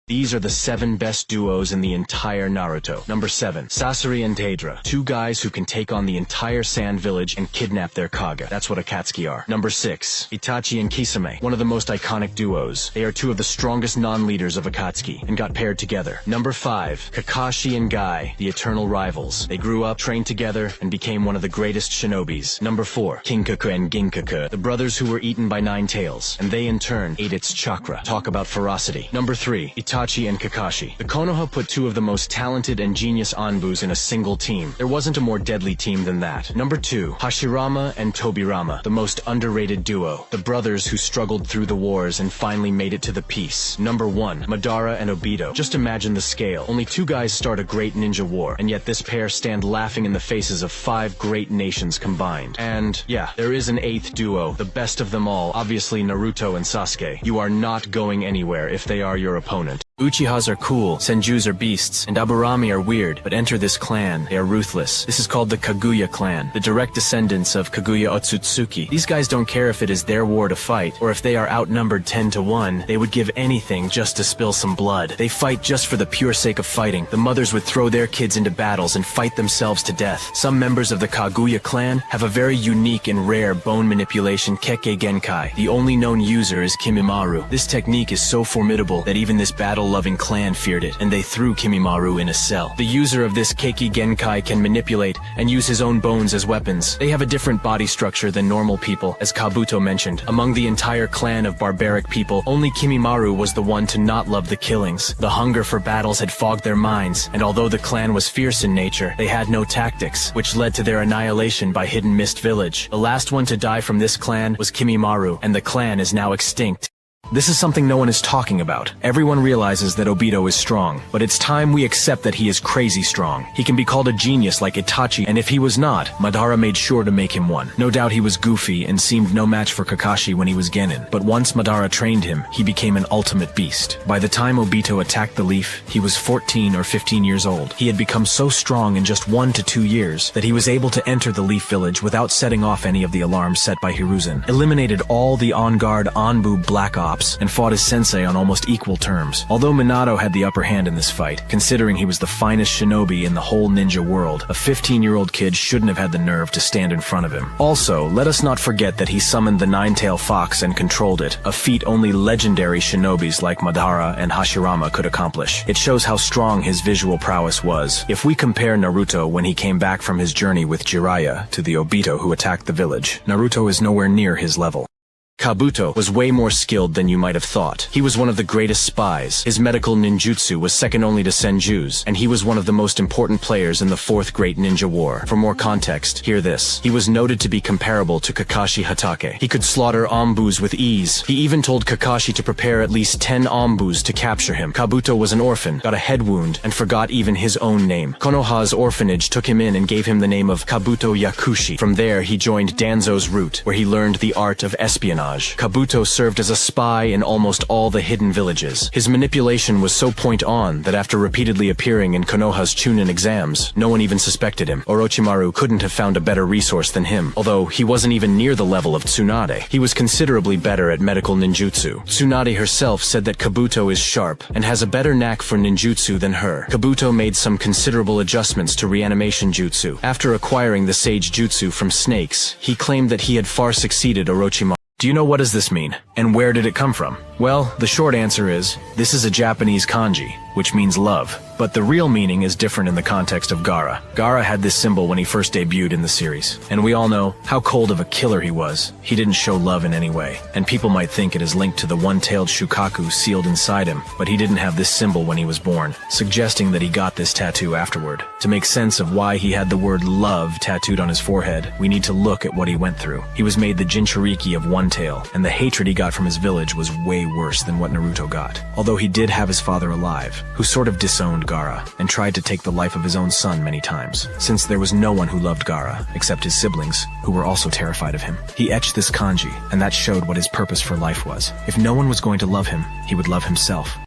These are the 7 best duos in the entire Naruto. Number 7. Sasori and Deidara. 2 guys who can take on the entire sand village and kidnap their Kaga. That's what Akatsuki are. Number 6. Itachi and Kisame. One of the most iconic duos. They are 2 of the strongest non-leaders of Akatsuki and got paired together. Number 5. Kakashi and Guy. The eternal rivals. They grew up, trained together, and became one of the greatest shinobis. Number 4. Kinkaku and Ginkaku. The brothers who were eaten by 9 tails, and they in turn ate its chakra. Talk about ferocity. Number 3. Itachi and Kakashi. The Konoha put 2 of the most talented and genius Anbus in a single team. There wasn't a more deadly team than that. Number 2. Hashirama and Tobirama. The most underrated duo. The brothers who struggled through the wars and finally made it to the peace. Number 1. Madara and Obito. Just imagine the scale. Only 2 guys start a great ninja war, and yet this pair stand laughing in the faces of 5 great nations combined. And yeah, there is an 8th duo, the best of them all, obviously Naruto and Sasuke. You are not going anywhere if they are your opponent. Uchihas are cool, Senjus are beasts, and Aburami are weird, but enter this clan, they are ruthless. This is called the Kaguya clan, the direct descendants of Kaguya Otsutsuki. These guys don't care if it is their war to fight, or if they are outnumbered 10 to 1, they would give anything just to spill some blood. They fight just for the pure sake of fighting. The mothers would throw their kids into battles and fight themselves to death. Some members of the Kaguya clan have a very unique and rare bone manipulation Kekkei Genkai. The only known user is Kimimaru. This technique is so formidable that even this battle-loving clan feared it, and they threw Kimimaru in a cell. The user of this Kekkei Genkai can manipulate and use his own bones as weapons. They have a different body structure than normal people, as Kabuto mentioned. Among the entire clan of barbaric people, only Kimimaru was the one to not love the killings. The hunger for battles had fogged their minds, and although the clan was fierce in nature, they had no tactics, which led to their annihilation by Hidden Mist Village. The last one to die from this clan was Kimimaru, and the clan is now extinct. This is something no one is talking about. Everyone realizes that Obito is strong, but it's time we accept that he is crazy strong. He can be called a genius like Itachi, and if he was not, Madara made sure to make him one. No doubt he was goofy and seemed no match for Kakashi when he was Genin, but once Madara trained him, he became an ultimate beast. By the time Obito attacked the Leaf, he was 14 or 15 years old. He had become so strong in just 1 to 2 years that he was able to enter the Leaf Village without setting off any of the alarms set by Hiruzen, eliminated all the on-guard Anbu Black Ops, and fought his sensei on almost equal terms. Although Minato had the upper hand in this fight, considering he was the finest shinobi in the whole ninja world, a 15-year-old kid shouldn't have had the nerve to stand in front of him. Also, let us not forget that he summoned the Nine-Tailed Fox and controlled it, a feat only legendary shinobis like Madara and Hashirama could accomplish. It shows how strong his visual prowess was. If we compare Naruto when he came back from his journey with Jiraiya to the Obito who attacked the village, Naruto is nowhere near his level. Kabuto was way more skilled than you might have thought. He was one of the greatest spies. His medical ninjutsu was second only to Senju's, and he was one of the most important players in the 4th Great Ninja War. For more context, hear this. He was noted to be comparable to Kakashi Hatake. He could slaughter Anbus with ease. He even told Kakashi to prepare at least 10 Anbus to capture him. Kabuto was an orphan, got a head wound, and forgot even his own name. Konoha's orphanage took him in and gave him the name of Kabuto Yakushi. From there, he joined Danzo's route, where he learned the art of espionage. Kabuto served as a spy in almost all the hidden villages. His manipulation was so point-on that after repeatedly appearing in Konoha's Chunin exams, no one even suspected him. Orochimaru couldn't have found a better resource than him, although he wasn't even near the level of Tsunade. He was considerably better at medical ninjutsu. Tsunade herself said that Kabuto is sharp and has a better knack for ninjutsu than her. Kabuto made some considerable adjustments to reanimation jutsu. After acquiring the sage jutsu from snakes, he claimed that he had far succeeded Orochimaru. Do you know what does this mean? And where did it come from? Well, the short answer is, this is a Japanese kanji, which means love. But the real meaning is different in the context of Gaara. Gaara had this symbol when he first debuted in the series, and we all know how cold of a killer he was. He didn't show love in any way, and people might think it is linked to the one-tailed Shukaku sealed inside him, but he didn't have this symbol when he was born, suggesting that he got this tattoo afterward. To make sense of why he had the word love tattooed on his forehead, we need to look at what he went through. He was made the Jinchuriki of One Tail, and the hatred he got from his village was way worse than what Naruto got. Although he did have his father alive, who sort of disowned Gaara, and tried to take the life of his own son many times, since there was no one who loved Gaara, except his siblings, who were also terrified of him. He etched this kanji, and that showed what his purpose for life was. If no one was going to love him, he would love himself.